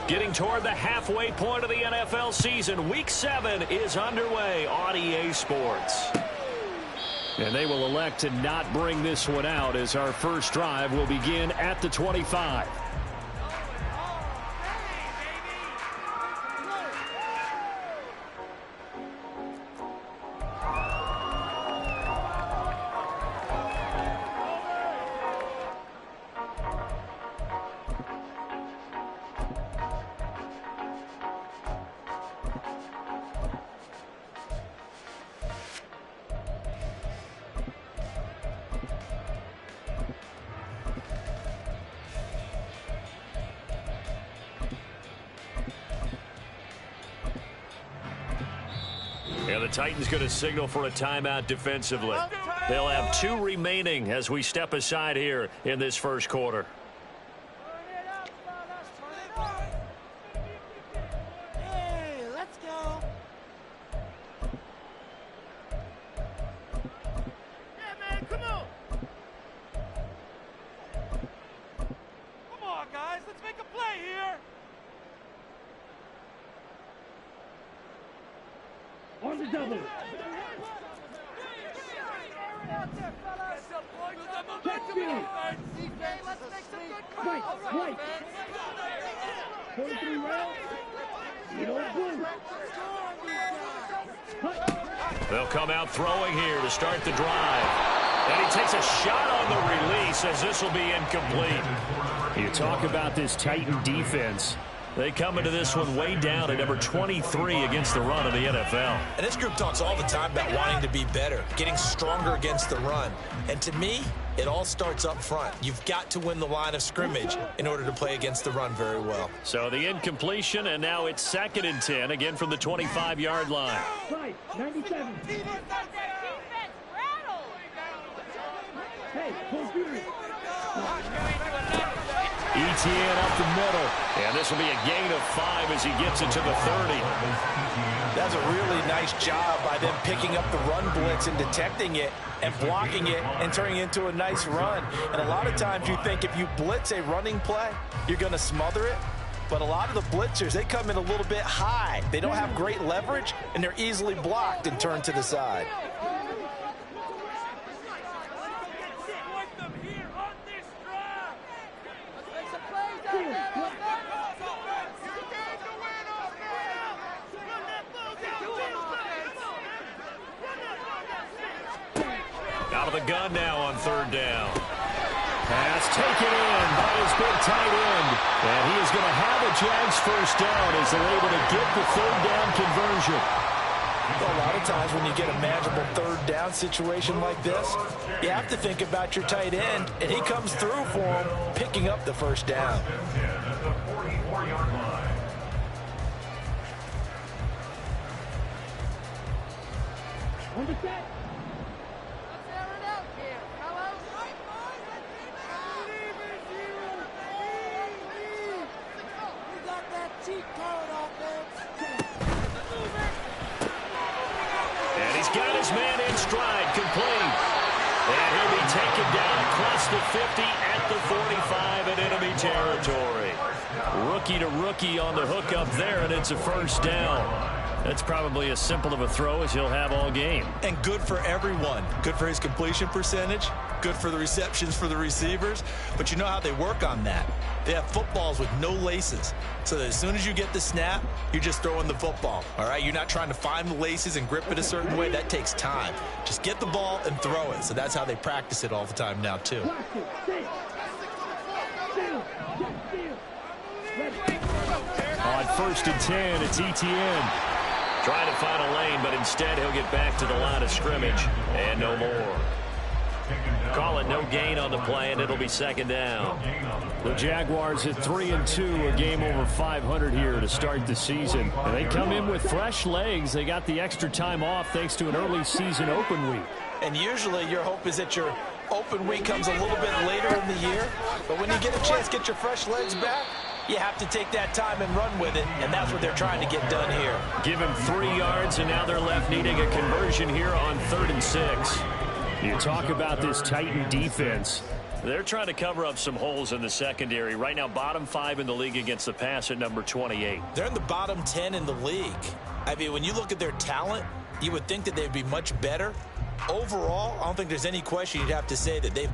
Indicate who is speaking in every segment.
Speaker 1: Getting toward the halfway point of the NFL season. Week 7 is underway on EA Sports. And they will elect to not bring this one out as our first drive will begin at the 25. And the Titans going to signal for a timeout defensively. They'll have 2 remaining as we step aside here in this first quarter.
Speaker 2: Hey, let's go. Yeah, man, come on. Come on, guys, let's make a play here.
Speaker 3: On the double. Check field. Right. 43 rounds. You don't blue.
Speaker 1: They'll come out throwing here to start the drive. And he takes a shot on the release as this will be incomplete. You talk about this Titan defense. They come into this one way down at number 23 against the run of the NFL.
Speaker 4: And this group talks all the time about wanting to be better, getting stronger against the run. And to me, it all starts up front. You've got to win the line of scrimmage in order to play against the run very well.
Speaker 1: So the incompletion, and now it's 2nd and 10, again from the 25-yard line.
Speaker 3: 97. Hey, full fury.
Speaker 1: Etienne up the middle, and this will be a gain of 5 as he gets it to the 30.
Speaker 4: That's a really nice job by them picking up the run blitz and detecting it and blocking it and turning it into a nice run. And a lot of times you think if you blitz a running play, you're going to smother it. But a lot of the blitzers, they come in a little bit high. They don't have great leverage, and they're easily blocked and turned to the side.
Speaker 1: Out of the gun now on 3rd down. Pass taken in by his big tight end. And he is going to have a Jags first down as they're able to get the 3rd down conversion.
Speaker 4: Well, a lot of times when you get a manageable 3rd down situation like this, you have to think about your tight end, and he comes through for him, picking up the 1st down.
Speaker 3: On the set.
Speaker 1: And he's got his man in stride, complete. And he'll be taken down across the 50 at the 45 in enemy territory. Rookie to rookie on the hook up there, and it's a 1st down. That's probably as simple of a throw as he'll have all game.
Speaker 4: And good for everyone. Good for his completion percentage. Good for the receptions for the receivers. But you know how they work on that. They have footballs with no laces. So that as soon as you get the snap, you're just throwing the football. All right? You're not trying to find the laces and grip it a certain way. That takes time. Just get the ball and throw it. So that's how they practice it all the time now, too.
Speaker 1: On 1st and 10, it's Etienne. Trying to find a lane, but instead he'll get back to the line of scrimmage. And no more. Call it no gain on the play, and it'll be 2nd down. The Jaguars at 3-2, a game over 500 here to start the season. And they come in with fresh legs. They got the extra time off thanks to an early season open week.
Speaker 4: And usually your hope is that your open week comes a little bit later in the year. But when you get a chance to get your fresh legs back, you have to take that time and run with it, and that's what they're trying to get done here.
Speaker 1: Give him 3 yards, and now they're left needing a conversion here on 3rd and 6. You talk about this Titan defense. They're trying to cover up some holes in the secondary. Right now, bottom 5 in the league against the pass at number 28.
Speaker 4: They're in the bottom 10 in the league. I mean, when you look at their talent, you would think that they'd be much better. Overall, I don't think there's any question you'd have to say that they've...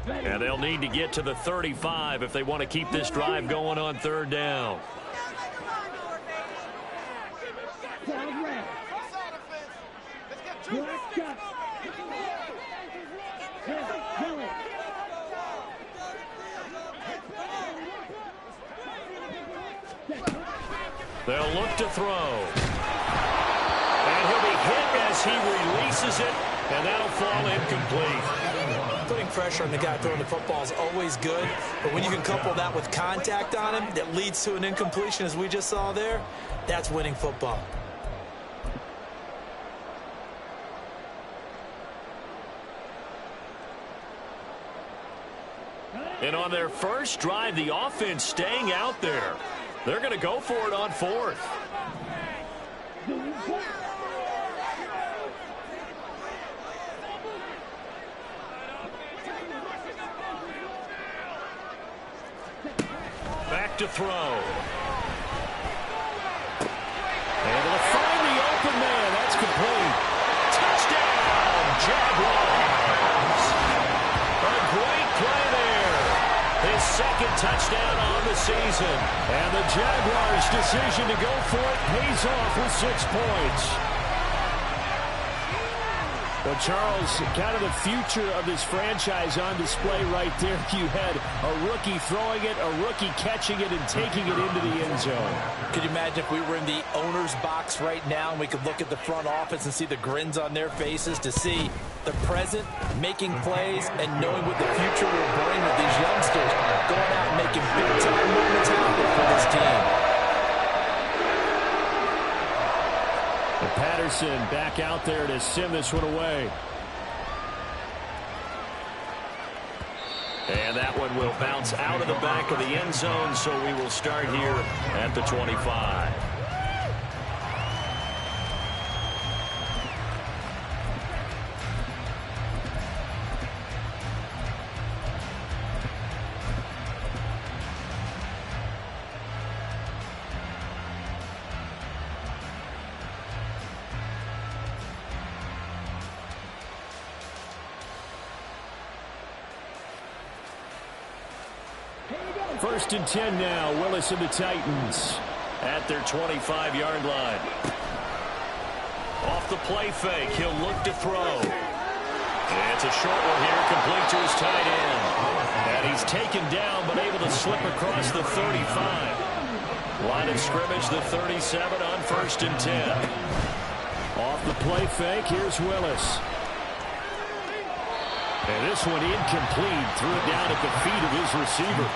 Speaker 1: And they'll need to get to the 35 if they want to keep this drive going on 3rd down. They'll look to throw. And he'll be hit as he releases it, and that'll fall incomplete.
Speaker 4: Putting pressure on the guy throwing the football is always good, but when you can couple that with contact on him that leads to an incompletion, as we just saw there, that's winning football.
Speaker 1: And on their first drive, the offense staying out there. They're going to go for it on 4th. Back to throw. Able to find the open man. That's complete. Touchdown, Jaguars. A great play there. His 2nd touchdown on the season. And the Jaguars' decision to go for it pays off with 6 points. Well, Charles, kind of the future of this franchise on display right there. You had a rookie throwing it, a rookie catching it, and taking it into the end zone.
Speaker 4: Could you imagine if we were in the owner's box right now and we could look at the front office and see the grins on their faces, to see the present making plays and knowing what the future will bring with these youngsters going out and making big-time movements happen for this team.
Speaker 1: And Patterson back out there to send this one away. And that one will bounce out of the back of the end zone, so we will start here at the 25. First and 10 now. Willis and the Titans at their 25-yard line. Off the play fake, he'll look to throw. And it's a short one here, complete to his tight end. And he's taken down, but able to slip across the 35. Line of scrimmage, the 37 on 1st and 10. Off the play fake, here's Willis. And this one incomplete. Threw it down at the feet of his receiver.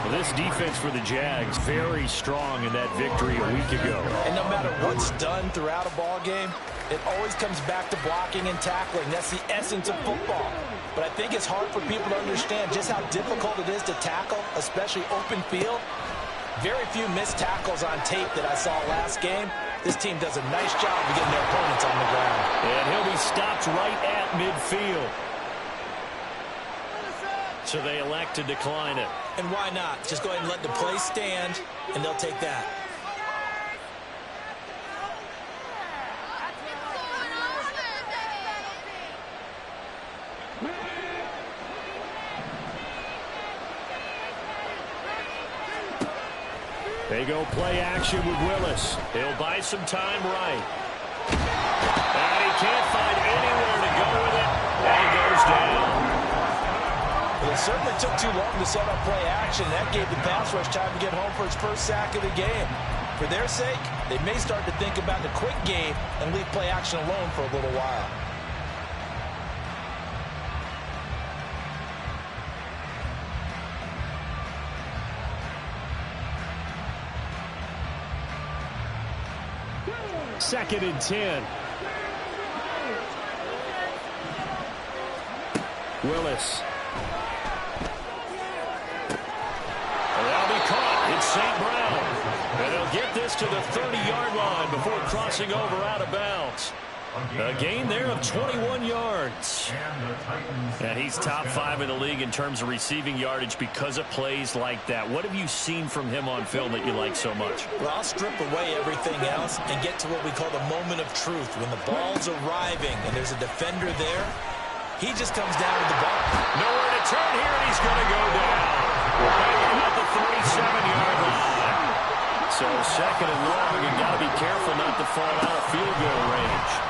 Speaker 1: Well, this defense for the Jags, very strong in that victory a week ago.
Speaker 4: And no matter what's done throughout a ball game, it always comes back to blocking and tackling. That's the essence of football. But I think it's hard for people to understand just how difficult it is to tackle, especially open field. Very few missed tackles on tape that I saw last game. This team does a nice job of getting their opponents on the ground.
Speaker 1: And he'll be stopped right at midfield. So they elect to decline it.
Speaker 4: And why not? Just go ahead and let the play stand, and they'll take that.
Speaker 1: They go play action with Willis. He'll buy some time right. And he can't find anywhere to go with it. And he goes down.
Speaker 4: Well, it certainly took too long to set up play action. That gave the pass rush time to get home for his first sack of the game. For their sake, they may start to think about the quick game and leave play action alone for a little while.
Speaker 1: Second and 10. Willis. That'll be caught. It's St. Brown. And he'll get this to the 30-yard line before crossing over out of bounds. A gain there of 21 yards. And he's top 5 in the league in terms of receiving yardage because of plays like that. What have you seen from him on film that you like so much?
Speaker 4: Well, I'll strip away everything else and get to what we call the moment of truth. When the ball's arriving and there's a defender there, he just comes down with the ball.
Speaker 1: Nowhere to turn here, and he's going to go down. Right at the 37-yard line. So second and long, you've got to be careful not to fall out of field goal range.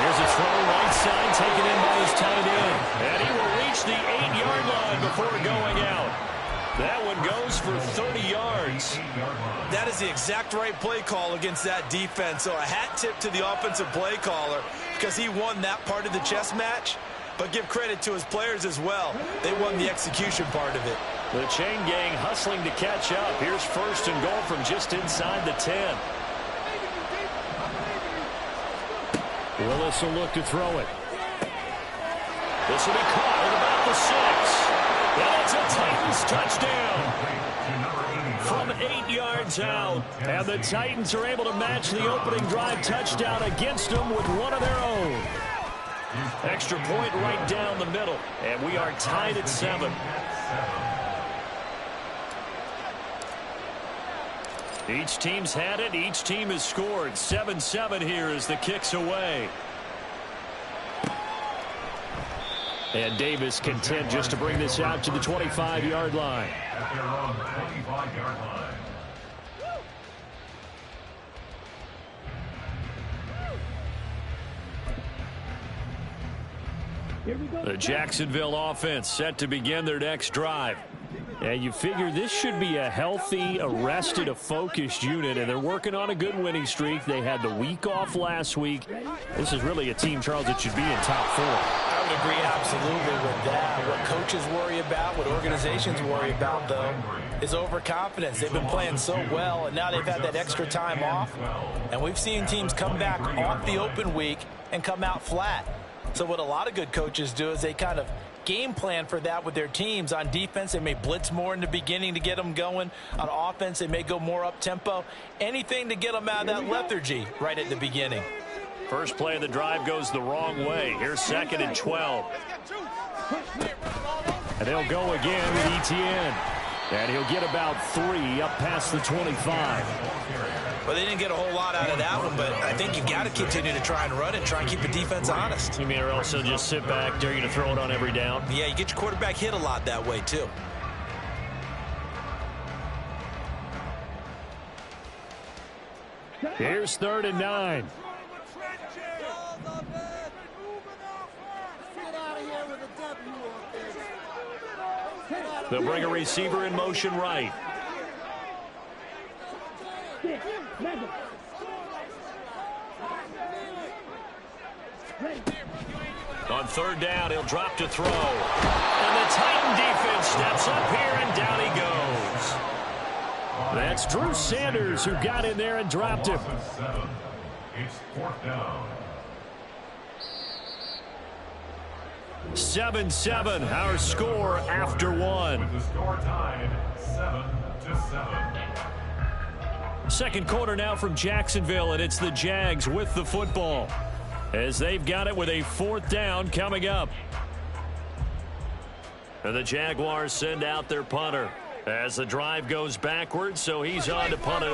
Speaker 1: Here's a throw right side, taken in by his tight end. And he will reach the 8-yard line before going out. That one goes for 30 yards.
Speaker 4: That is the exact right play call against that defense. So a hat tip to the offensive play caller because he won that part of the chess match. But give credit to his players as well. They won the execution part of it.
Speaker 1: The chain gang hustling to catch up. Here's first and goal from just inside the 10. Willis will look to throw it. This will be caught at about the 6. And it's a Titans touchdown. From 8 yards out. And the Titans are able to match the opening drive touchdown against them with one of their own. Extra point right down the middle. And we are tied at 7. Each team's had it. Each team has scored. 7-7 here as the kick's away. And Davis content just to bring this out to the 25-yard line.
Speaker 5: At their own 25-yard line.
Speaker 1: The Jacksonville offense set to begin their next drive. And you figure this should be a healthy, a focused unit, and they're working on a good winning streak. They had the week off last week. This is really a team, Charles, that should be in top 4.
Speaker 4: I would agree absolutely with that. What coaches worry about, what organizations worry about, though, is overconfidence. They've been playing so well, and now they've had that extra time off. And we've seen teams come back off the open week and come out flat. So what a lot of good coaches do is they kind of game plan for that with their teams. On defense, they may blitz more in the beginning to get them going. On offense, they may go more up-tempo. Anything to get them out of that lethargy right at the beginning.
Speaker 1: First play of the drive goes the wrong way. Here's second and 12. And they'll go again with Etienne. And he'll get about 3 up past the 25.
Speaker 4: Well, they didn't get a whole lot out of that one, but I think you've got to continue to try and run it, try and keep the defense honest.
Speaker 1: You mean, or else they'll just sit back, dare you to throw it on every down?
Speaker 4: Yeah, you get your quarterback hit a lot that way, too.
Speaker 1: Here's 3rd and 9. They'll bring a receiver in motion right. On 3rd down, he'll drop to throw. And the Titan defense steps up here, and down he goes. That's Drew Sanders who got in there and dropped him.
Speaker 5: It's 4th down.
Speaker 1: 7-7, our score after 1.
Speaker 5: With the score tied 7-7.
Speaker 1: Second quarter now from Jacksonville, and it's the Jags with the football as they've got it with a 4th down coming up. And the Jaguars send out their punter as the drive goes backwards, so he's on to punt it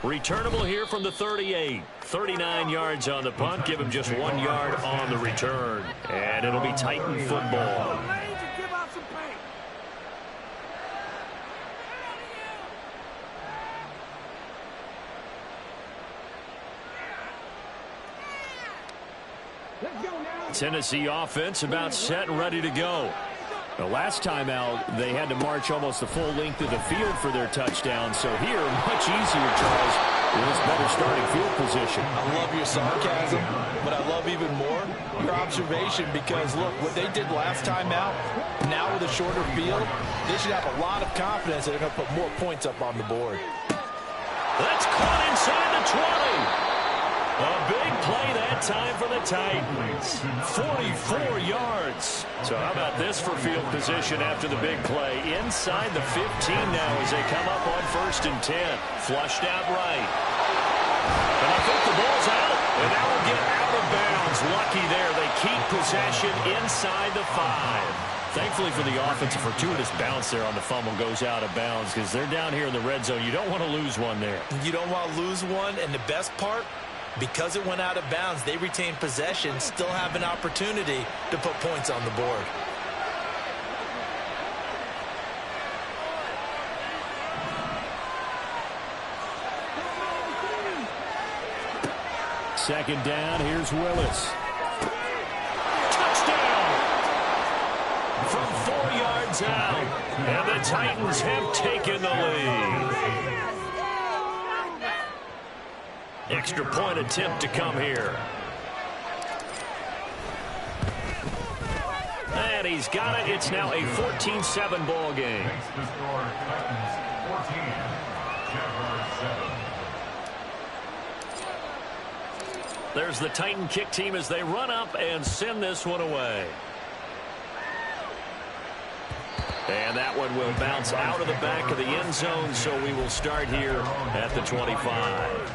Speaker 1: Returnable here from the 38. 39 yards on the punt. Give him just 1 yard on the return. And it'll be Titan football. Tennessee offense about set and ready to go. The last time out, they had to march almost the full length of the field for their touchdown. So here, much easier, Charles, with better starting field position.
Speaker 4: I love your sarcasm, but I love even more your observation because, look, what they did last time out, now with a shorter field, they should have a lot of confidence that they're going to put more points up on the board.
Speaker 1: That's caught inside the 20. A big play that time for the Titans. 44 yards. So how about this for field position after the big play? Inside the 15 now as they come up on 1st and 10. Flushed out right. And I think the ball's out. And that will get out of bounds. Lucky there. They keep possession inside the 5. Thankfully for the offense, a fortuitous bounce there on the fumble goes out of bounds because they're down here in the red zone. You don't want to lose one there.
Speaker 4: You don't want to lose one, and the best part, because it went out of bounds, they retain possession, still have an opportunity to put points on the board.
Speaker 1: Second down, here's Willis. Touchdown! From 4 yards out, and the Titans have taken the lead. Extra point attempt to come here. And he's got it. It's now a 14-7 ball game. There's the Titan kick team as they run up and send this one away. And that one will bounce out of the back of the end zone, so we will start here at the 25.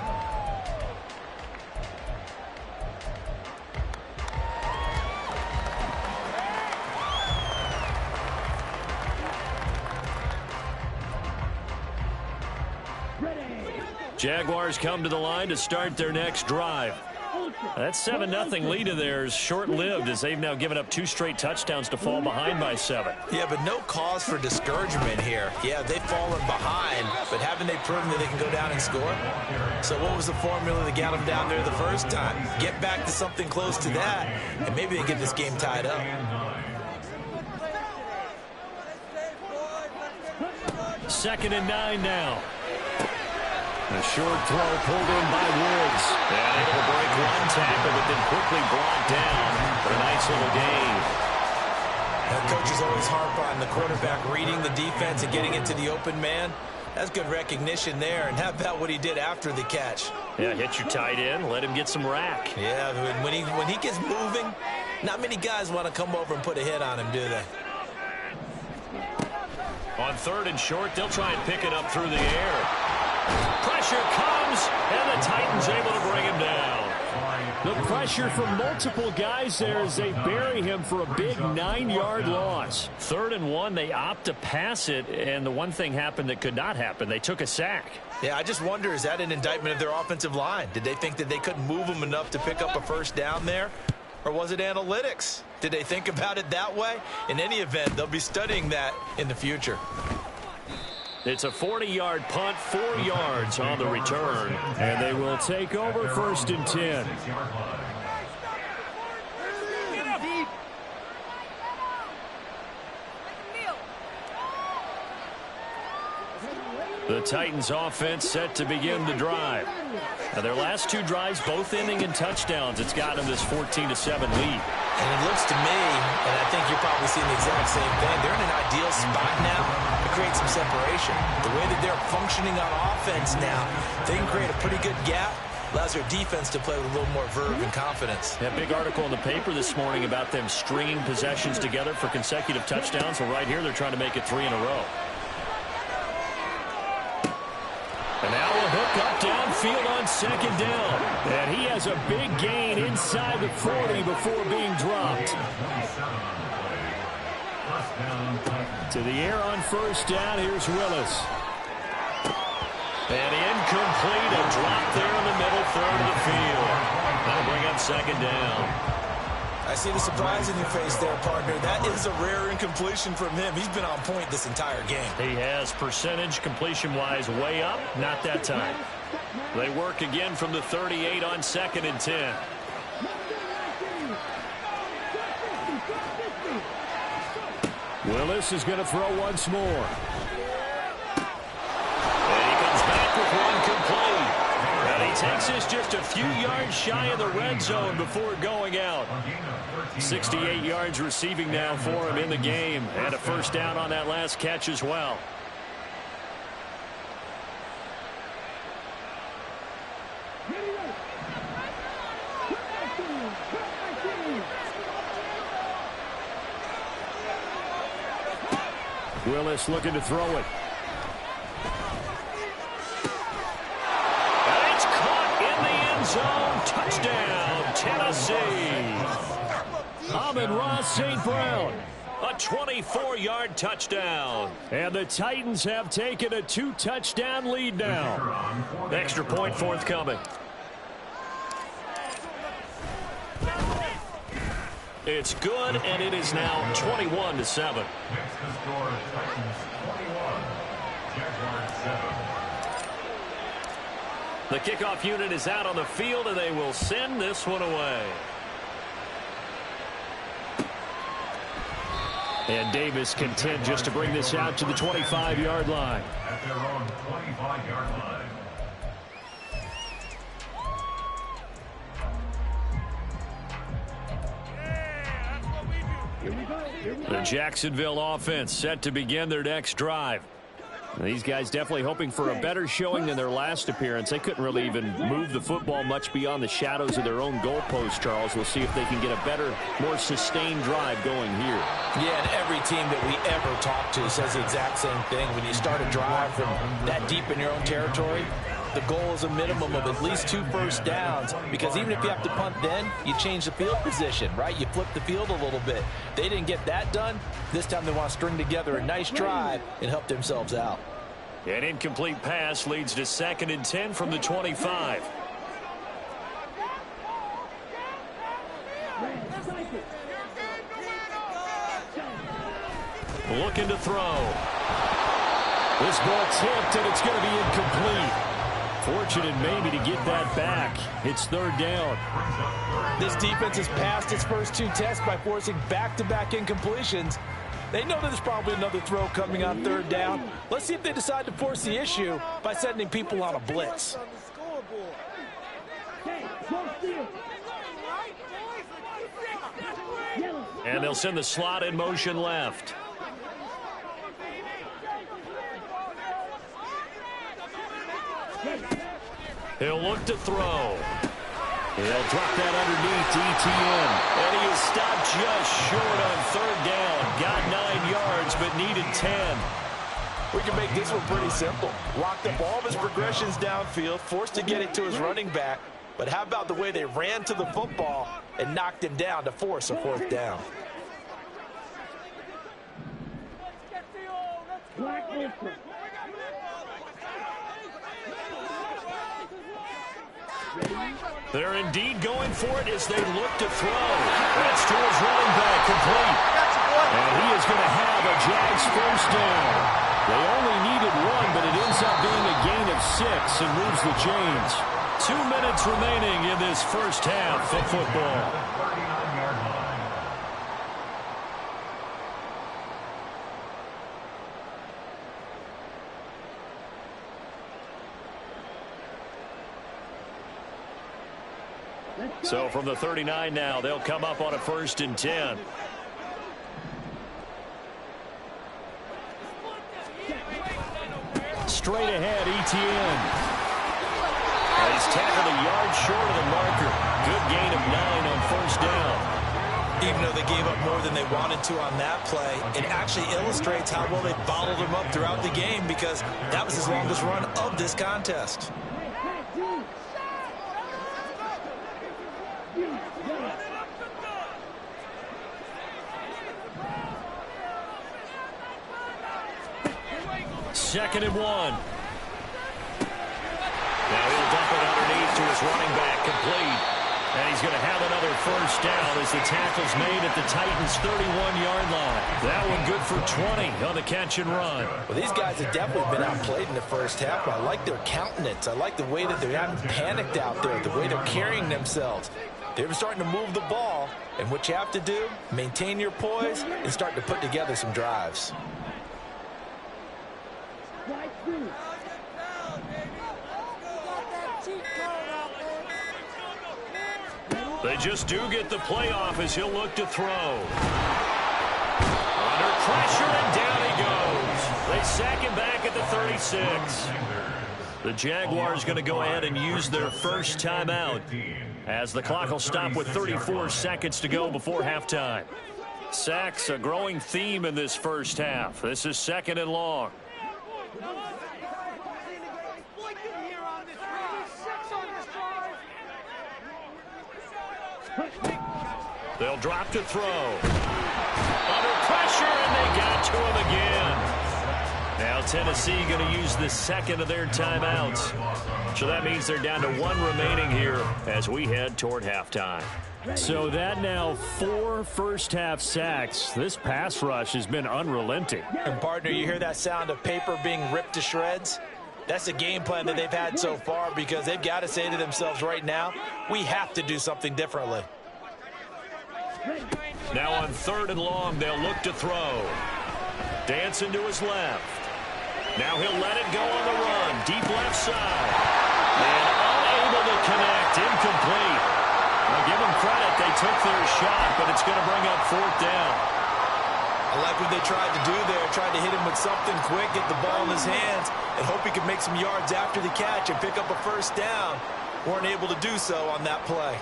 Speaker 1: Jaguars come to the line to start their next drive. That 7-0 lead of theirs short-lived as they've now given up 2 straight touchdowns to fall behind by 7.
Speaker 4: Yeah, but no cause for discouragement here. Yeah, they've fallen behind, but haven't they proven that they can go down and score? So what was the formula that got them down there the first time? Get back to something close to that, and maybe they get this game tied up.
Speaker 1: Second and 9 now. A short throw pulled in by Woods. And able to break one tackle, but then quickly brought down for a nice little gain.
Speaker 4: That coaches always harp on the quarterback reading the defense and getting into the open man. That's good recognition there. And how about what he did after the catch?
Speaker 1: Yeah, hit your tight end, let him get some rack.
Speaker 4: Yeah, when he gets moving, not many guys want to come over and put a hit on him, do they?
Speaker 1: On 3rd and short, they'll try and pick it up through the air. Pressure comes, and the Titans able to bring him down. The pressure from multiple guys there as they bury him for a big 9-yard loss. 3rd and 1, they opt to pass it, and the one thing happened that could not happen. They took a sack.
Speaker 4: Yeah, I just wonder, is that an indictment of their offensive line? Did they think that they couldn't move them enough to pick up a first down there? Or was it analytics? Did they think about it that way? In any event, they'll be studying that in the future.
Speaker 1: It's a 40-yard punt, 4 yards on the return. And they will take over 1st and 10. The Titans offense set to begin the drive. Now their last 2 drives, both ending in touchdowns. It's got them this 14-7 lead.
Speaker 4: And it looks to me, and I think you're probably seeing the exact same thing, they're in an ideal spot now to create some separation. The way that they're functioning on offense now, they can create a pretty good gap. Allows their defense to play with a little more verve and confidence.
Speaker 1: That big article in the paper this morning about them stringing possessions together for consecutive touchdowns. Well, right here, they're trying to make it 3 in a row. And now a hook up downfield on 2nd down. And he has a big gain inside the 40 before being dropped. To the air on 1st down. Here's Willis. And incomplete, a drop there in the middle third of the field. That'll bring up second down.
Speaker 4: I see the surprise in your face there, partner. That is a rare incompletion from him. He's been on point this entire game.
Speaker 1: He has percentage completion-wise way up. Not that time. They work again from the 38 on 2nd and 10. Willis is going to throw once more. And he comes back with one complete. And he takes this just a few yards shy of the red zone before going out. 68 yards receiving now for him in the game. And a first down on that last catch as well. Willis looking to throw it. And it's caught in the end zone. Touchdown, Tennessee. Amon-Ra St. Brown. A 24-yard touchdown. And the Titans have taken a 2-touchdown lead now. Extra point forthcoming. It's good, and it is now 21-7.
Speaker 5: Makes the score Titans 21, Jaguars 7.
Speaker 1: The kickoff unit is out on the field, and they will send this one away. And Davis content just to bring this out to the 25-yard line.
Speaker 5: At their own 25-yard line.
Speaker 1: The Jacksonville offense set to begin their next drive. These guys definitely hoping for a better showing than their last appearance. They couldn't really even move the football much beyond the shadows of their own goalpost, Charles. We'll see if they can get a better, more sustained drive going here.
Speaker 4: Yeah, and every team that we ever talk to says the exact same thing. When you start a drive from that deep in your own territory, the goal is a minimum of at least 2 first downs, because even if you have to punt then, you change the field position, right? You flip the field a little bit. They didn't get that done. This time they want to string together a nice drive and help themselves out.
Speaker 1: An incomplete pass leads to 2nd and 10 from the 25. Looking to throw. This ball tipped, and it's going to be incomplete. Fortunate maybe to get that back. It's 3rd down.
Speaker 4: This defense has passed its first 2 tests by forcing back-to-back incompletions. They know there's probably another throw coming on 3rd down. Let's see if they decide to force the issue by sending people on a blitz.
Speaker 1: And they'll send the slot in motion left. He'll look to throw. He'll drop that underneath to ETN. And he is stopped just short on 3rd down. Got 9 yards, but needed 10.
Speaker 4: We can make this one pretty simple. Locked up all of his progressions downfield, forced to get it to his running back. But how about the way they ran to the football and knocked him down to force a 4th down?
Speaker 1: They're indeed going for it as they look to throw. That's to his running back, complete. And he is going to have a Jags first down. They only needed 1, but it ends up being a gain of 6 and moves the chains. 2 minutes remaining in this first half of football.
Speaker 5: 39-yard line.
Speaker 1: So from the 39 now, they'll come up on a 1st and 10. Straight ahead, ETN. And he's tackled a yard short of the marker. Good gain of 9 on 1st down.
Speaker 4: Even though they gave up more than they wanted to on that play, it actually illustrates how well they bottled him up throughout the game, because that was his longest run of this contest.
Speaker 1: Second and 1. this running back complete. And he's going to have another first down as the tackle's made at the Titans' 31-yard line. That one good for 20 on the catch and run.
Speaker 4: Well, these guys have definitely been outplayed in the first half. I like their countenance. I like the way that they haven't panicked out there, the way they're carrying themselves. They're starting to move the ball, and what you have to do, maintain your poise and start to put together some drives.
Speaker 1: They just do get the playoff as he'll look to throw. Under pressure, and down he goes. They sack him back at the 36. The Jaguars going to go ahead and use their first timeout as the clock will stop with 34 seconds to go before halftime. Sacks a growing theme in this first half. This is 2nd and long. They'll drop to throw. Under pressure, and they got to him again. Now Tennessee going to use the second of their timeouts. So that means they're down to 1 remaining here as we head toward halftime.
Speaker 6: So that now 4 first-half sacks. This pass rush has been unrelenting.
Speaker 4: And, partner, you hear that sound of paper being ripped to shreds? That's the game plan that they've had so far because they've got to say to themselves right now, we have to do something differently.
Speaker 1: Now on 3rd and long, they'll look to throw. Dancing to his left. Now he'll let it go on the run. Deep left side. And unable to connect. Incomplete. Now give them credit. They took their shot, but it's going to bring up 4th down.
Speaker 4: I like what they tried to do there. Tried to hit him with something quick, get the ball in his hands, and hope he could make some yards after the catch and pick up a first down. Weren't able to do so on that play.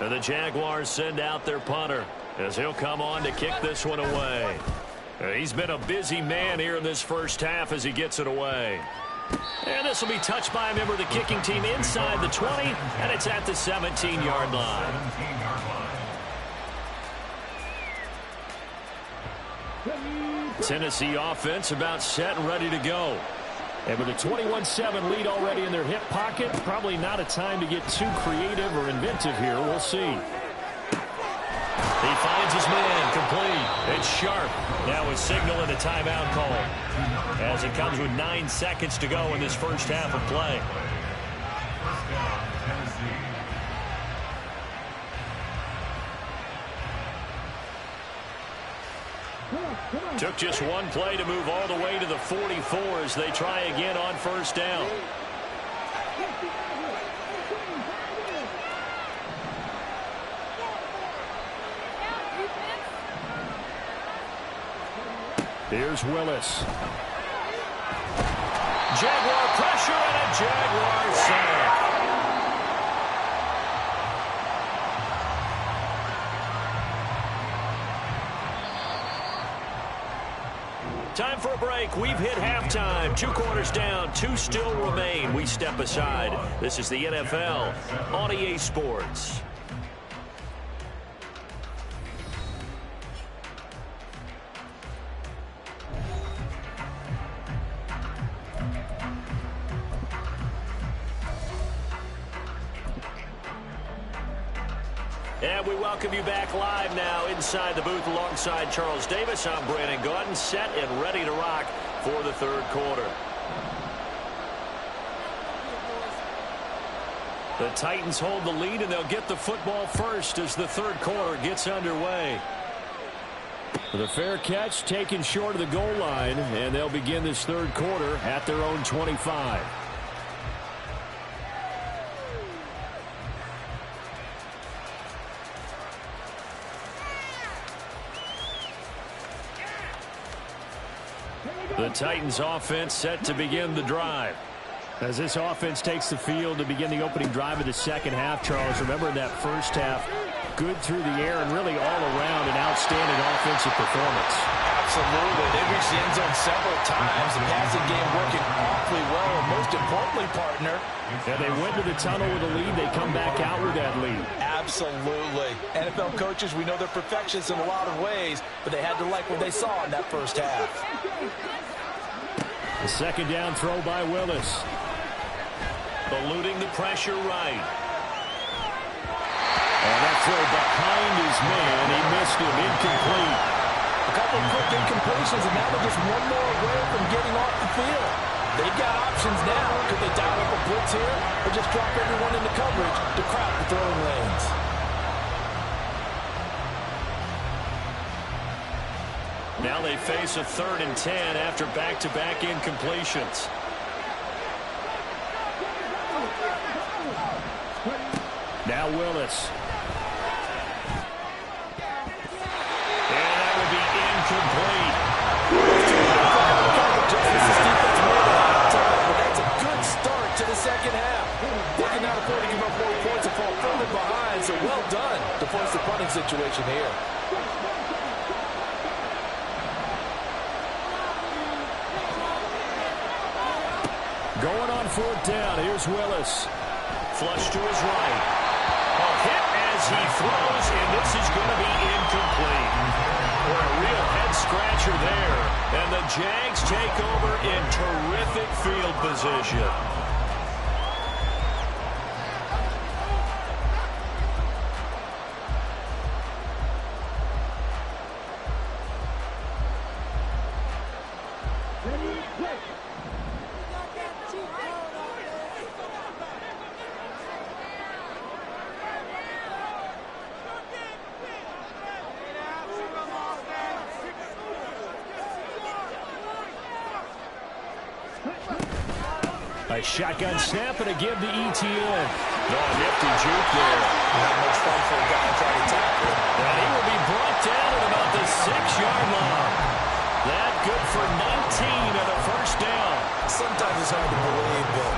Speaker 1: And the Jaguars send out their punter as he'll come on to kick this one away. He's been a busy man here in this first half as he gets it away. And this will be touched by a member of the kicking team inside the 20, and it's at the 17-yard line. Tennessee offense about set and ready to go. And with a 21-7 lead already in their hip pocket, probably not a time to get too creative or inventive here. We'll see. He finds his man complete. It's Sharp. Now is signaling a timeout call as it comes with 9 seconds to go in this first half of play.
Speaker 5: First down, Tennessee.
Speaker 1: Took just one play to move all the way to the 44 as they try again on first down.
Speaker 6: Here's Willis.
Speaker 1: Jaguar pressure and a Jaguar sack. Time for a break. We've hit halftime. 2 quarters down. 2 still remain. We step aside. This is the NFL on EA Sports. And we welcome you back live now inside the booth alongside Charles Davis. I'm Brandon Gaudin, set and ready to rock for the 3rd quarter. The Titans hold the lead, and they'll get the football first as the 3rd quarter gets underway.
Speaker 6: The fair catch taken short of the goal line, and they'll begin this 3rd quarter at their own 25.
Speaker 1: The Titans offense set to begin the drive.
Speaker 6: As this offense takes the field to begin the opening drive of the second half, Charles, remember in that first half, good through the air and really all around an outstanding offensive performance.
Speaker 4: Absolutely. They reached the end zone several times. The passing game working awfully well. And most importantly, partner,
Speaker 6: yeah, they went to the tunnel with a lead. They come back out with that lead.
Speaker 4: Absolutely. NFL coaches, we know they're perfectionists in a lot of ways, but they had to like what they saw in that first half.
Speaker 6: The 2nd down throw by Willis.
Speaker 1: Eluding the pressure right.
Speaker 6: And that throw behind his man. He missed him. Incomplete.
Speaker 4: A couple of quick incompletions, and now they're just one more away from getting off the field. They've got options now. Could they dial up a blitz here or just drop everyone into coverage to crowd the throwing lanes?
Speaker 1: Now they face a 3rd and 10 after back-to-back incompletions.
Speaker 6: Now Willis.
Speaker 1: And that will be incomplete.
Speaker 4: That's a good start to the second half. They can now afford to give up 4 points and fall further behind, so well done to force the punting situation here.
Speaker 6: Going on 4th down. Here's Willis.
Speaker 1: Flush to his right. A hit as he throws, and this is going to be incomplete. Or a real head-scratcher there. And the Jags take over in terrific field position.
Speaker 6: A shotgun snap and a give to ETN.
Speaker 1: Nifty juke there.
Speaker 4: Not much fun for a guy trying to tackle.
Speaker 1: And he will be brought down at about the 6-yard line. That good for 19 and a first down.
Speaker 4: Sometimes it's hard to believe, but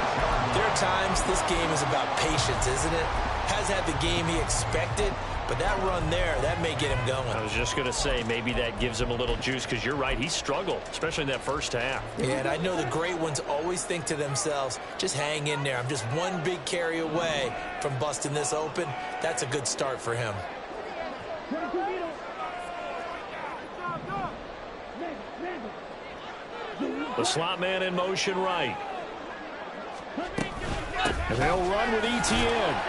Speaker 4: there are times this game is about patience, isn't it? Has had the game he expected, but that run there, that may get him going.
Speaker 1: I was just going to say, maybe that gives him a little juice, because you're right, he struggled, especially in that first half.
Speaker 4: Yeah, and I know the great ones always think to themselves, just hang in there. I'm just one big carry away from busting this open. That's a good start for him.
Speaker 1: The slot man in motion right.
Speaker 6: And they'll run with ETN.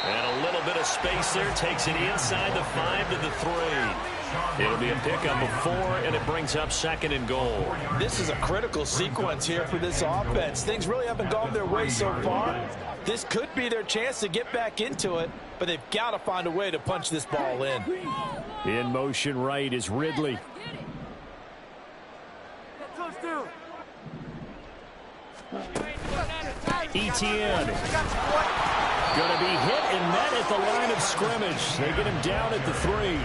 Speaker 1: And a little bit of space there. Takes it inside the 5 to the 3. It'll be a pickup of 4, and it brings up 2nd and goal.
Speaker 4: This is a critical sequence here for this offense. Things really haven't gone their way so far. This could be their chance to get back into it, but they've got to find a way to punch this ball in.
Speaker 6: In motion right is Ridley. ETN. Going to be hit and met at the line of scrimmage. They get him down at the 3.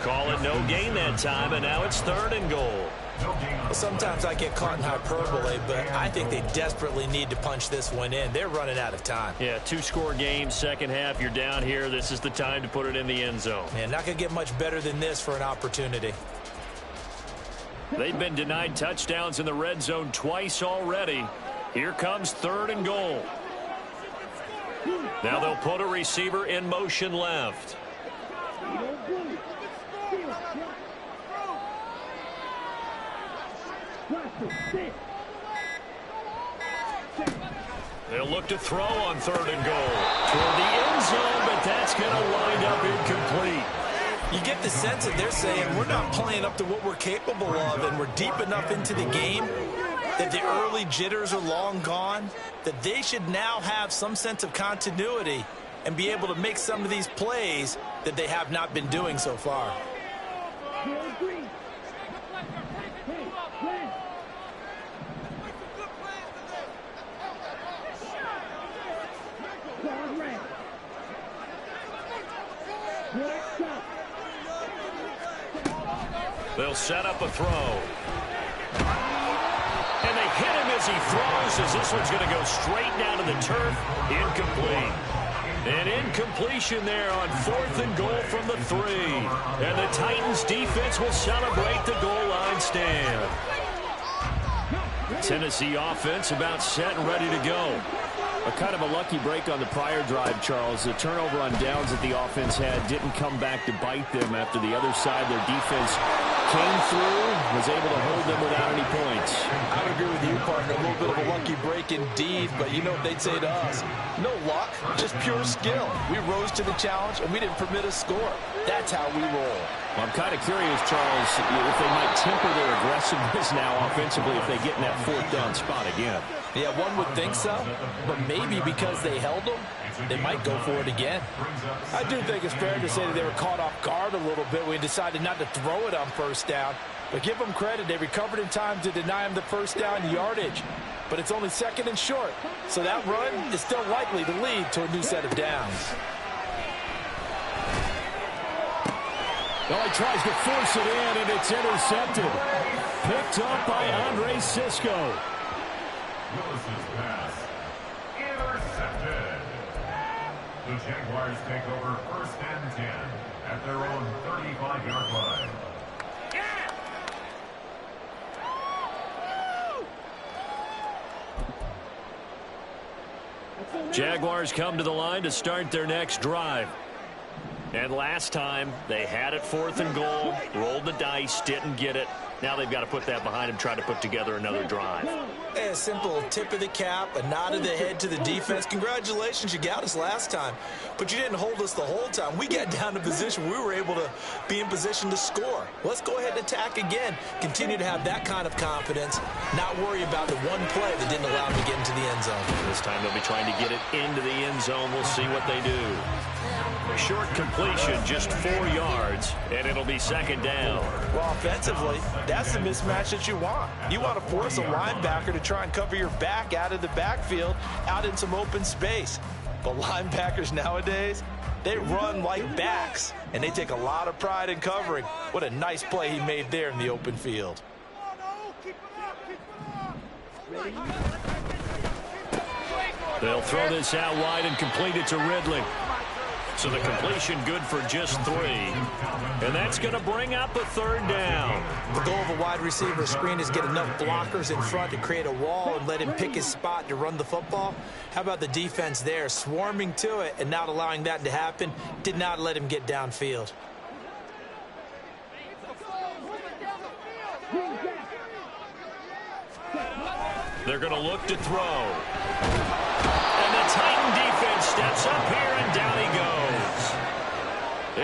Speaker 1: Call it no gain that time, and now it's 3rd and goal.
Speaker 4: Well, sometimes I get caught in hyperbole, but I think they desperately need to punch this one in. They're running out of time.
Speaker 1: Yeah, 2-score game, second half. You're down here. This is the time to put it in the end zone.
Speaker 4: And not going to get much better than this for an opportunity.
Speaker 1: They've been denied touchdowns in the red zone twice already. Here comes 3rd and goal. Now they'll put a receiver in motion left. They'll look to throw on 3rd and goal. Toward the end zone, but that's going to wind up incomplete.
Speaker 4: You get the sense that they're saying we're not playing up to what we're capable of, and we're deep enough into the game that the early jitters are long gone, that they should now have some sense of continuity and be able to make some of these plays that they have not been doing so far.
Speaker 1: They'll set up a throw. And they hit him as he throws, as this one's going to go straight down to the turf. Incomplete. An incompletion there on 4th and goal from the 3. And the Titans defense will celebrate the goal line stand. Tennessee offense about set and ready to go.
Speaker 6: A kind of a lucky break on the prior drive, Charles. The turnover on downs that the offense had didn't come back to bite them after the other side. Their defense came through, was able to hold them without any points.
Speaker 4: I would agree with you, partner. A little bit of a lucky break indeed, but you know what they'd say to us? No luck, just pure skill. We rose to the challenge, and we didn't permit a score. That's how we roll.
Speaker 6: Well, I'm kind of curious, Charles, if they might temper their aggressiveness now offensively if they get in that fourth down spot again.
Speaker 4: Yeah, one would think so, but maybe because they held them, they might go for it again.
Speaker 7: I do think it's fair to say that they were caught off guard a little bit when we decided not to throw it on first down. But give them credit, they recovered in time to deny him the first down yardage. But it's only second and short, so that run is still likely to lead to a new set of downs.
Speaker 6: Well, he tries to force it in, and it's intercepted. Picked up by Andre Cisco.
Speaker 5: Willis's pass intercepted. The Jaguars take over first and 10 at their own 35-yard line.
Speaker 1: Jaguars come to the line to start their next drive. And last time, they had it 4th and goal, rolled the dice, didn't get it. Now they've got to put that behind them, try to put together another drive.
Speaker 4: A simple tip of the cap, a nod of the head to the defense. Congratulations, you got us last time. But you didn't hold us the whole time. We got down to position. We were able to be in position to score. Let's go ahead and attack again. Continue to have that kind of confidence. Not worry about the one play that didn't allow them to get into the end zone.
Speaker 1: This time they'll be trying to get it into the end zone. We'll see what they do. Short completion, just 4 yards, and it'll be second down.
Speaker 7: Well, offensively, that's the mismatch that you want. You want to force a linebacker to try and cover your back out of the backfield, out in some open space. But linebackers nowadays, they run like backs, and they take a lot of pride in covering. What a nice play he made there in the open field.
Speaker 1: They'll throw this out wide and complete it to Ridley. So the completion good for just 3. And that's going to bring up a 3rd down.
Speaker 7: The goal of a wide receiver screen is get enough blockers in front to create a wall and let him pick his spot to run the football. How about the defense there, swarming to it and not allowing that to happen? Did not let him get downfield.
Speaker 1: They're going to look to throw. And the Titan defense steps up here, and down he goes.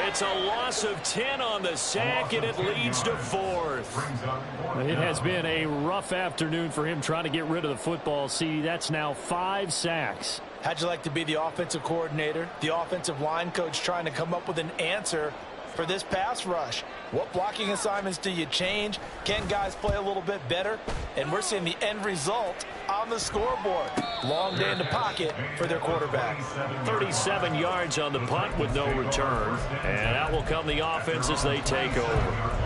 Speaker 1: It's a loss of 10 on the sack, and it leads to 4th.
Speaker 6: It has been a rough afternoon for him trying to get rid of the football. See, that's now 5 sacks.
Speaker 7: How'd you like to be the offensive coordinator, the offensive line coach trying to come up with an answer for this pass rush? What blocking assignments do you change? Can guys play a little bit better? And we're seeing the end result on the scoreboard. Long day in the pocket for their quarterback.
Speaker 1: 37 yards on the punt with no return. And out will come the offense as they take over.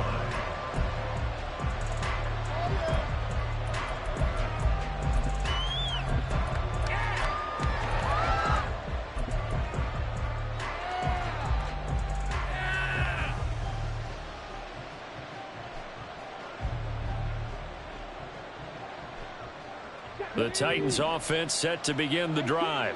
Speaker 1: The Titans offense set to begin the drive.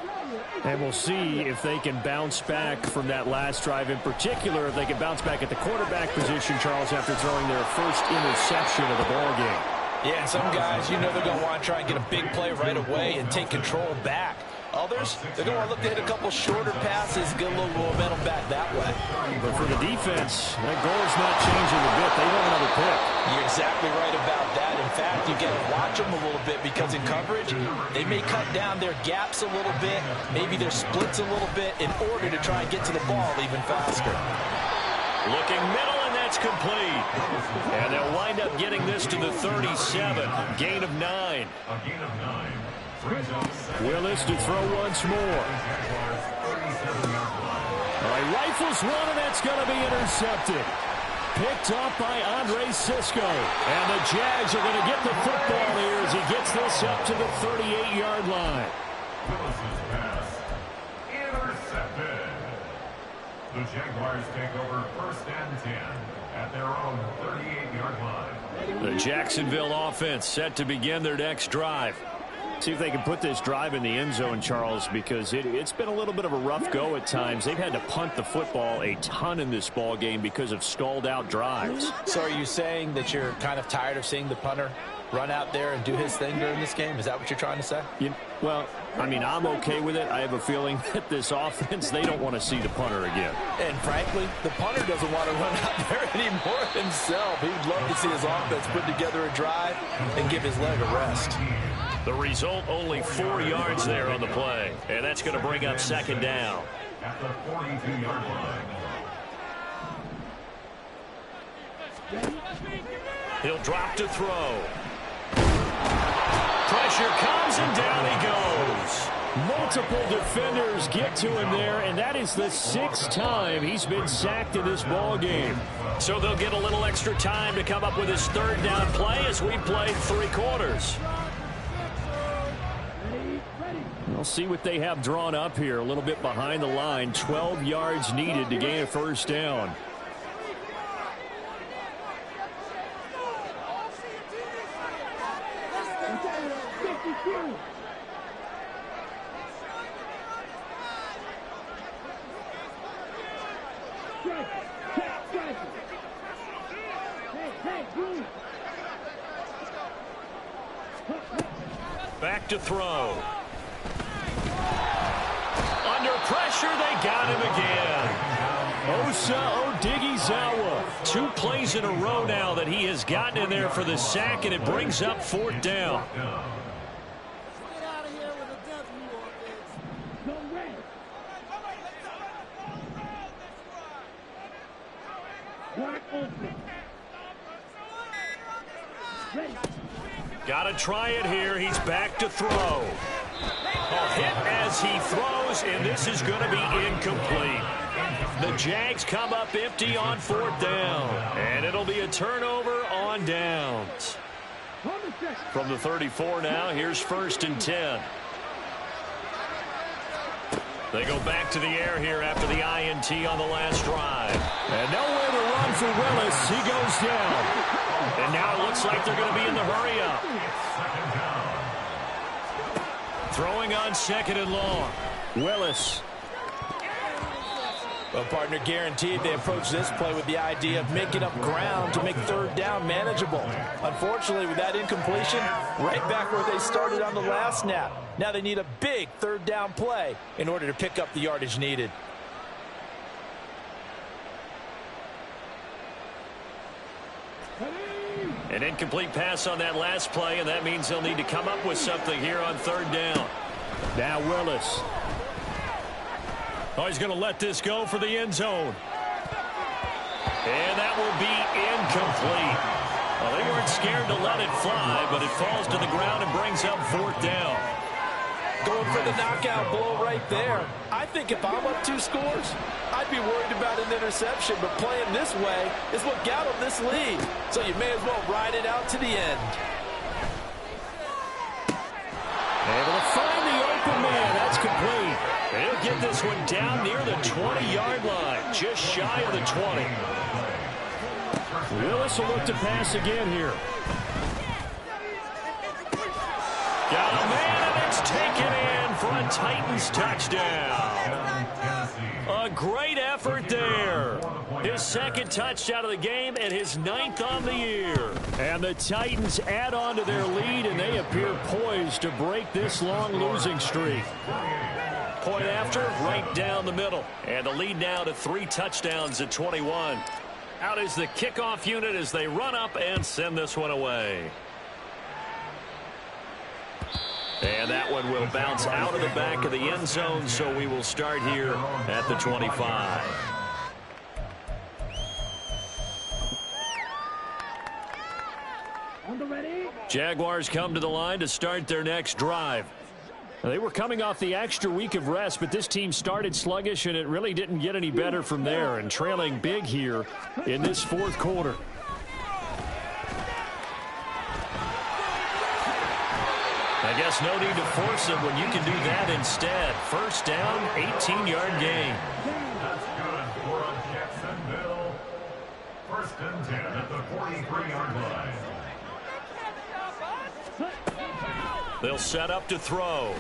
Speaker 6: And we'll see if they can bounce back from that last drive. In particular, if they can bounce back at the quarterback position, Charles, after throwing their first interception of the ballgame.
Speaker 7: Yeah, and some guys, you know they're going to want to try and get a big play right away and take control back. Others, they're going to look to hit a couple shorter passes, get a little momentum back that way.
Speaker 6: But for the defense, that goal's not changing a bit. They want another pick.
Speaker 7: You're exactly right about that. In fact, you got to watch them a little bit because in coverage, they may cut down their gaps a little bit, maybe their splits a little bit in order to try and get to the ball even faster.
Speaker 1: Looking middle, and that's complete. And they'll wind up getting this to the 37. Gain of 9.
Speaker 5: A gain of 9.
Speaker 6: Willis to throw once more. All right, rifles one, and that's going to be intercepted. Picked up by Andre Cisco. And the Jags are going to get the football here as he gets this up to the 38-yard line.
Speaker 5: Willis's pass intercepted. The Jaguars take over first and 10 at their own 38-yard line.
Speaker 1: The Jacksonville offense set to begin their next drive.
Speaker 6: See if they can put this drive in the end zone, Charles, because it's been a little bit of a rough go at times. They've had to punt the football a ton in this ball game because of stalled out drives.
Speaker 7: So are you saying that you're kind of tired of seeing the punter run out there and do his thing during this game? Is that what you're trying to say?
Speaker 6: Well, I mean, I'm okay with it. I have a feeling that this offense, they don't want to see the punter again.
Speaker 7: And frankly, the punter doesn't want to run out there anymore himself. He would love to see his offense put together a drive and give his leg a rest.
Speaker 1: The result, only 4 yards there on the play. And that's going to bring up second down.
Speaker 5: At the 42-yard line.
Speaker 1: He'll drop to throw. Pressure comes and down he goes.
Speaker 6: Multiple defenders get to him there, and that is the 6th time he's been sacked in this ball game.
Speaker 1: So they'll get a little extra time to come up with his third down play as we play 3 quarters.
Speaker 6: We'll see what they have drawn up here. A little bit behind the line. 12 yards needed to gain a first down.
Speaker 1: Back to throw. Under pressure, they got him again.
Speaker 6: Osa Odighizuwa.
Speaker 1: 2 plays in a row now that he has gotten in there for the sack, and it brings up 4th down. Got to try it here. He's back to throw. A hit as he throws, and this is going to be incomplete. The Jags come up empty on 4th down, and it'll be a turnover on downs. From the 34 now, here's 1st and 10. They go back to the air here after the INT on the last drive.
Speaker 6: And nowhere to run for Willis. He goes down.
Speaker 1: And now it looks like they're going to be in the hurry-up. Throwing on 2nd and long.
Speaker 6: Willis.
Speaker 7: Well, partner, guaranteed they approach this play with the idea of making up ground to make 3rd down manageable. Unfortunately, with that incompletion, right back where they started on the last snap. Now they need a big 3rd down play in order to pick up the yardage needed.
Speaker 1: An incomplete pass on that last play, and that means they'll need to come up with something here on 3rd down.
Speaker 6: Now Willis.
Speaker 1: Oh, he's going to let this go for the end zone. And that will be incomplete. Well, they weren't scared to let it fly, but it falls to the ground and brings up 4th down.
Speaker 7: Going for the knockout blow right there. I think if I'm up 2 scores, I'd be worried about an interception, but playing this way is what got them this lead. So you may as well ride it out to the end.
Speaker 6: Able to find the open man. That's complete.
Speaker 1: They'll get this one down near the 20-yard line, just shy of the 20.
Speaker 6: Willis will look to pass again here.
Speaker 1: Got a man, and it's taken in for a Titans touchdown. A great effort there. His 2nd touchdown of the game and his 9th on the year.
Speaker 6: And the Titans add on to their lead, and they appear poised to break this long losing streak.
Speaker 1: Point after, right down the middle. And the lead now to 3 touchdowns at 21. Out is the kickoff unit as they run up and send this one away. And that one will bounce out of the back of the end zone, so we will start here at the 25. Jaguars come to the line to start their next drive.
Speaker 6: They were coming off the extra week of rest, but this team started sluggish, and it really didn't get any better from there, and trailing big here in this 4th quarter.
Speaker 1: I guess no need to force it when you can do that instead. 1st down, 18-yard gain.
Speaker 5: That's good for Jacksonville. 1st and 10 at the 43-yard line.
Speaker 1: They'll set up to throw.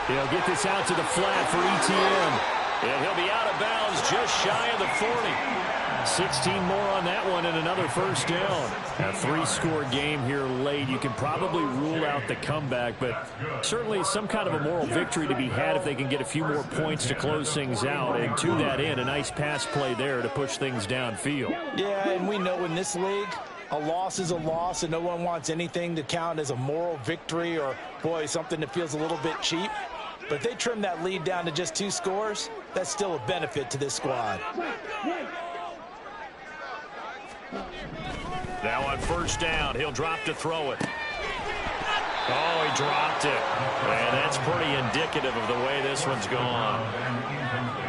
Speaker 6: He'll get this out to the flat for ETN.
Speaker 1: And he'll be out of bounds just shy of the 40.
Speaker 6: 16 more on that one and another first down. A 3-score game here late. You can probably rule out the comeback, but certainly some kind of a moral victory to be had if they can get a few more points to close things out. And to that end, a nice pass play there to push things downfield.
Speaker 7: Yeah, and we know in this league, a loss is a loss, and no one wants anything to count as a moral victory or, boy, something that feels a little bit cheap. But if they trim that lead down to just 2 scores, that's still a benefit to this squad.
Speaker 1: Now on first down, he'll drop to throw it. Oh, he dropped it. And that's pretty indicative of the way this one's gone.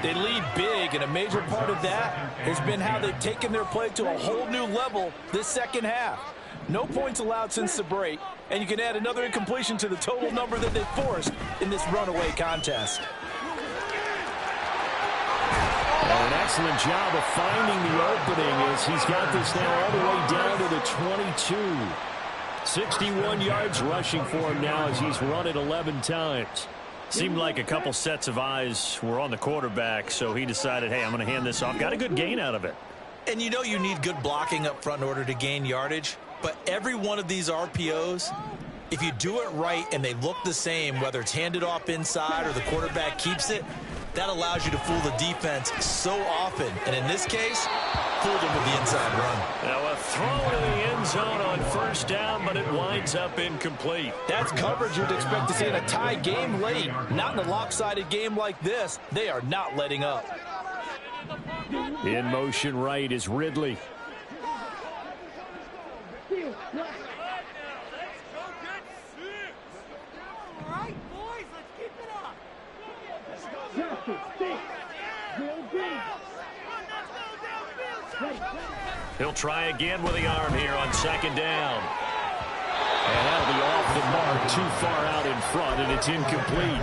Speaker 7: They lead big, and a major part of that has been how they've taken their play to a whole new level this second half. No points allowed since the break, and you can add another incompletion to the total number that they've forced in this runaway contest.
Speaker 6: And an excellent job of finding the opening as he's got this now all the way down to the 22. 61 yards rushing for him now as he's run it 11 times.
Speaker 1: Seemed like a couple sets of eyes were on the quarterback, so he decided, hey, I'm going to hand this off. Got a good gain out of it.
Speaker 4: And you know you need good blocking up front in order to gain yardage. But every one of these RPOs, if you do it right and they look the same, whether it's handed off inside or the quarterback keeps it, that allows you to fool the defense so often. And in this case, fooled them with the inside run.
Speaker 1: Now a throw to the end zone on first down, but it winds up incomplete.
Speaker 7: That's coverage you'd expect to see in a tie game late. Not in a lopsided game like this. They are not letting up.
Speaker 6: In motion right is Ridley.
Speaker 1: He'll try again with the arm here on second down.
Speaker 6: And that'll be off the mark, too far out in front, and it's incomplete.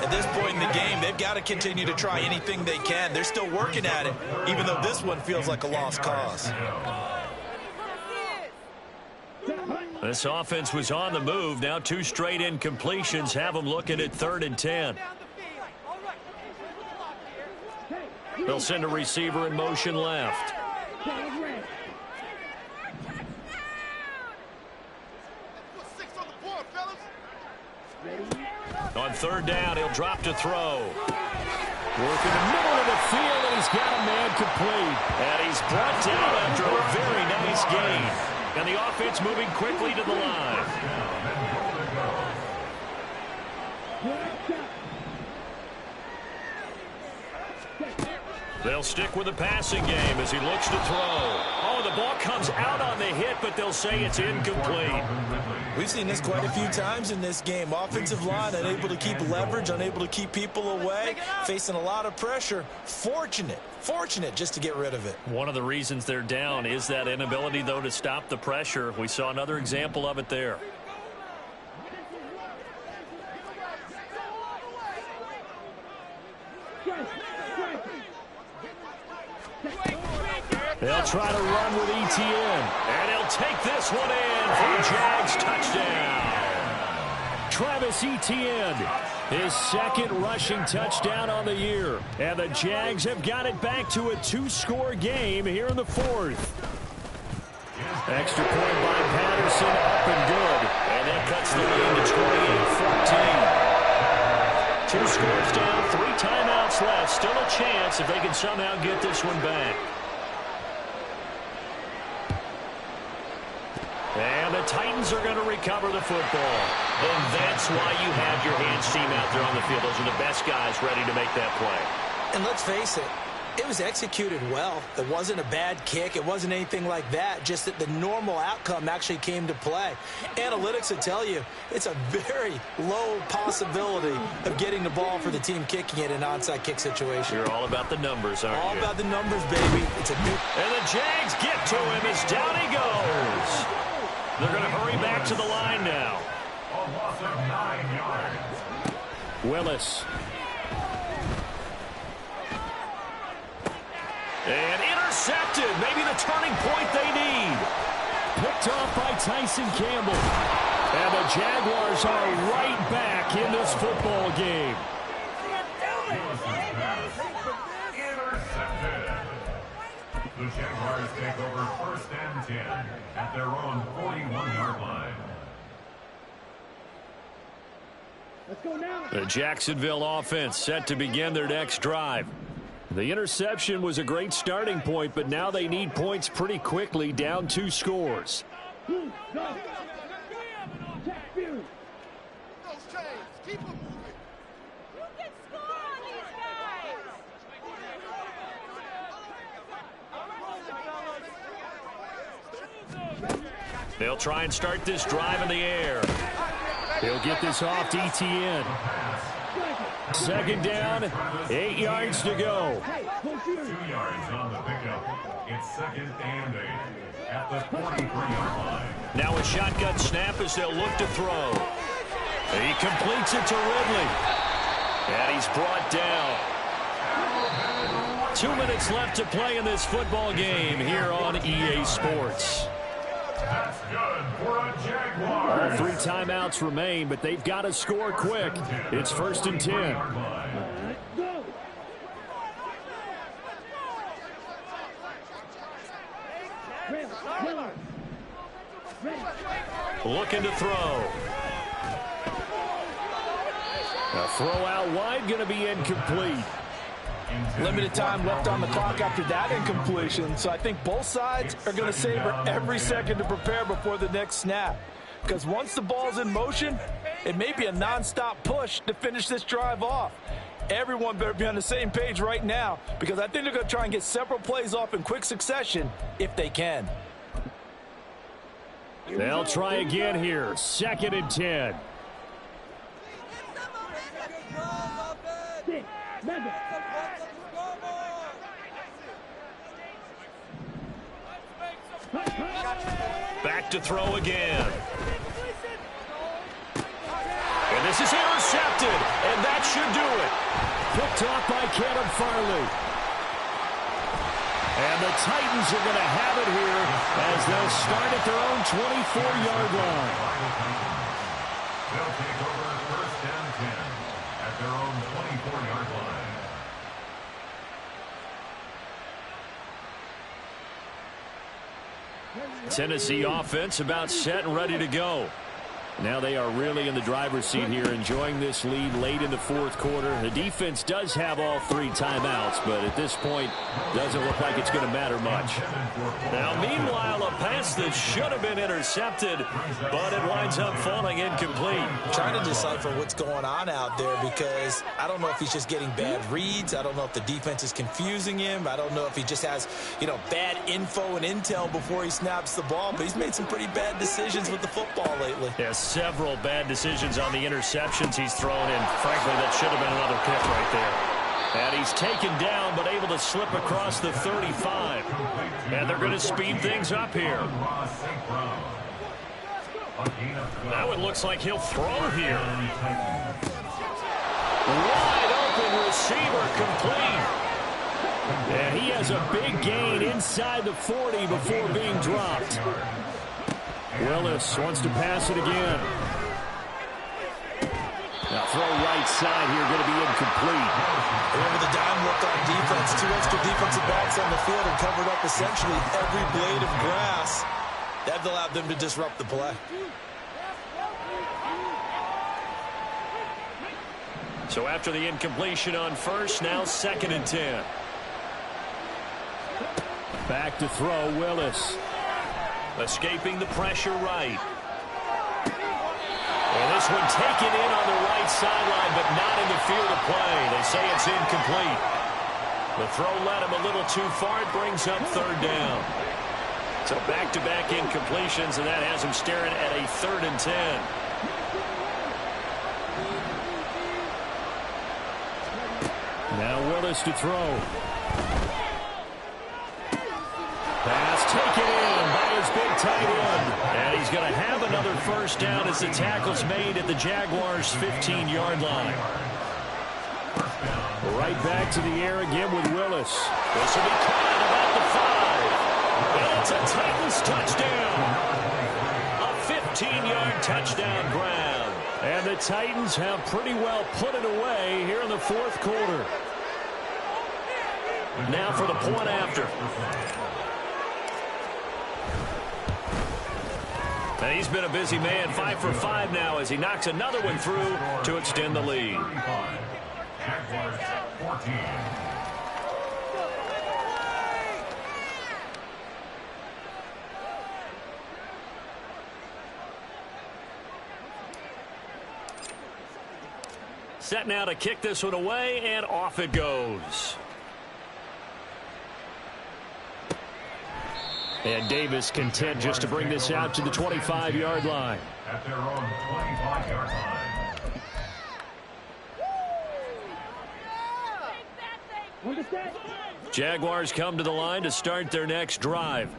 Speaker 4: At this point in the game, they've got to continue to try anything they can. They're still working at it, even though this one feels like a lost cause.
Speaker 1: This offense was on the move. Now 2 straight incompletions have them looking at 3rd and 10. They'll send a receiver in motion left. On 3rd down, he'll drop to throw.
Speaker 6: Work in the middle of the field, and he's got a man complete.
Speaker 1: And he's brought down after a very nice gain. And the offense moving quickly to the line. They'll stick with the passing game as he looks to throw. Oh, the ball comes out on the hit, but they'll say it's incomplete.
Speaker 4: We've seen this quite a few times in this game. Offensive line unable to keep leverage, unable to keep people away, facing a lot of pressure. Fortunate just to get rid of it.
Speaker 1: One of the reasons they're down is that inability, though, to stop the pressure. We saw another example of it there.
Speaker 6: They'll try to run with ETN.
Speaker 1: And he'll take this one in for a Jags touchdown.
Speaker 6: Travis Etienne, his 2nd rushing touchdown on the year. And the Jags have got it back to a 2-score game here in the 4th. Extra point by Patterson, up and good.
Speaker 1: And that cuts the lead to 28-14. 2 scores down, 3 timeouts left. Still a chance if they can somehow get this one back. And the Titans are going to recover the football. And that's why you have your hands team out there on the field. Those are the best guys ready to make that play.
Speaker 7: And let's face it, it was executed well. It wasn't a bad kick. It wasn't anything like that. Just that the normal outcome actually came to play. Analytics will tell you it's a very low possibility of getting the ball for the team kicking it in an onside kick situation.
Speaker 1: You're all about the numbers, aren't you?
Speaker 7: All about the numbers, baby. It's a new...
Speaker 1: And the Jags get to him as down he goes. They're going to hurry back to the line now.
Speaker 5: A loss of 9 yards.
Speaker 6: Willis.
Speaker 1: And intercepted. Maybe the turning point they need.
Speaker 6: Picked off by Tyson Campbell. And the Jaguars are right back in this football game.
Speaker 5: Intercepted. The Jaguars take over 1st and 10 at their own 41-yard line.
Speaker 3: Let's go now.
Speaker 1: The Jacksonville offense set to begin their next drive. The interception was a great starting point, but now they need points pretty quickly, down 2 scores.
Speaker 3: Go. Jack Fury.
Speaker 2: Those chains, keep them moving.
Speaker 8: You can score on these guys.
Speaker 1: They'll try and start this drive in the air. He'll get this off to Etienne. 2nd down, 8 yards to go.
Speaker 3: Hey, go Fury.
Speaker 5: 2 yards on the pickup. It's 2nd and 8 at the 43-yard line.
Speaker 1: Now a shotgun snap as they'll look to throw. He completes it to Ridley. And he's brought down. 2 minutes left to play in this football game here on EA Sports.
Speaker 5: That's good for a Jaguar.
Speaker 1: All 3 timeouts remain, but they've got to score quick. It's 1st and 10.
Speaker 3: Go.
Speaker 1: Looking to throw. A throw out wide, going to be incomplete.
Speaker 7: Limited time left on the clock after that incompletion, so I think both sides are going to savor every second to prepare before the next snap. Because once the ball's in motion, it may be a nonstop push to finish this drive off. Everyone better be on the same page right now, because I think they're going to try and get several plays off in quick succession if they can.
Speaker 6: They'll try again here. 2nd and 10.
Speaker 3: Six. Mega.
Speaker 1: Back to throw again. And this is intercepted, and that should do it.
Speaker 6: Picked off by Caleb Farley. And the Titans are going to have it here as they'll start at their own 24-yard line.
Speaker 5: They'll take over 1st and 10 at their own 24-yard line.
Speaker 1: Tennessee offense about set and ready to go. Now they are really in the driver's seat here, enjoying this lead late in the 4th quarter. The defense does have all 3 timeouts, but at this point, doesn't look like it's going to matter much. Now, meanwhile, a pass that should have been intercepted, but it winds up falling incomplete.
Speaker 4: Trying to decipher what's going on out there, because I don't know if he's just getting bad reads. I don't know if the defense is confusing him. I don't know if he just has, bad info and intel before he snaps the ball, but he's made some pretty bad decisions with the football lately.
Speaker 1: Yes, several bad decisions on the interceptions he's thrown, and frankly, that should have been another pick right there. And he's taken down, but able to slip across the 35. And they're going to speed things up here. Now it looks like he'll throw here. Wide open receiver, complete. And he has a big gain inside the 40 before being dropped. Willis wants to pass it again. Now throw right side here, going to be incomplete.
Speaker 4: Remember the dime look on defense. 2 extra defensive backs on the field and covered up essentially every blade of grass. That allowed them to disrupt the play.
Speaker 1: So after the incompletion on first, now 2nd and 10.
Speaker 6: Back to throw, Willis.
Speaker 1: Escaping the pressure right. And this one taken in on the right sideline, but not in the field of play. They say it's incomplete. The throw led him a little too far. It brings up 3rd down. So back-to-back incompletions, and that has him staring at a 3rd and 10.
Speaker 6: Now Willis to throw. Pass taken in by his big tight end. And he's going to have another 1st down as the tackle's made at the Jaguars' 15-yard line. Right back to the air again with Willis.
Speaker 1: This will be caught at about the 5. And it's a Titans touchdown. A 14-yard touchdown grab.
Speaker 6: And the Titans have pretty well put it away here in the fourth quarter.
Speaker 1: Now for the point after. And he's been a busy man, 5 for 5 now as he knocks another one through to extend the lead.
Speaker 5: Jaguars 14.
Speaker 1: Set now to kick this one away, and off it goes.
Speaker 6: And Davis content just to bring this out to the 25-yard line.
Speaker 5: At their own 25-yard line.
Speaker 1: Jaguars come to the line to start their next drive.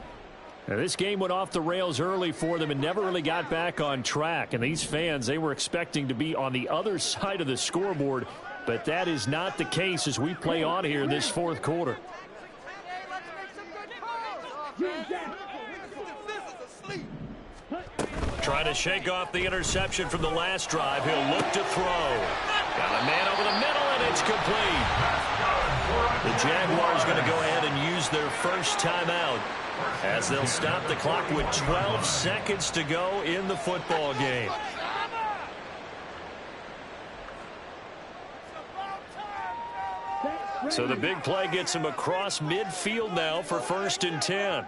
Speaker 6: Now, this game went off the rails early for them and never really got back on track. And these fans, they were expecting to be on the other side of the scoreboard, but that is not the case as we play on here in this fourth quarter.
Speaker 1: Trying to shake off the interception from the last drive. He'll look to throw. Got a man over the middle, and it's complete. The Jaguars going to go ahead and use their first timeout as they'll stop the clock with 12 seconds to go in the football game. So the big play gets him across midfield now for 1st and 10.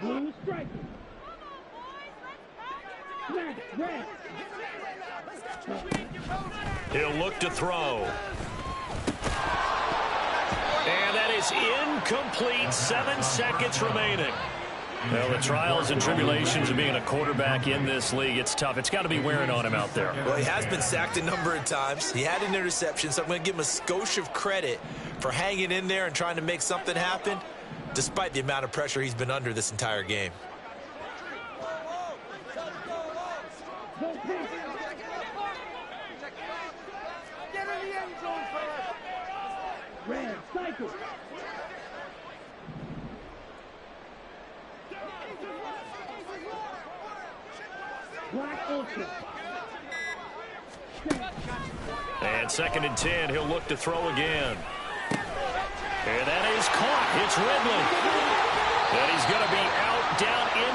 Speaker 3: Blue strike.
Speaker 1: He'll look to throw. And that is incomplete. 7 seconds remaining. Well, the trials and tribulations of being a quarterback in this league, it's tough. It's got to be wearing on him out there.
Speaker 7: Well, he has been sacked a number of times. He had an interception, so I'm going to give him a skosh of credit for hanging in there and trying to make something happen, despite the amount of pressure he's been under this entire game.
Speaker 3: Red cycle. Black ultra.
Speaker 1: And 2nd and 10, he'll look to throw again. And that is caught. It's Ridley. And he's going to be out down in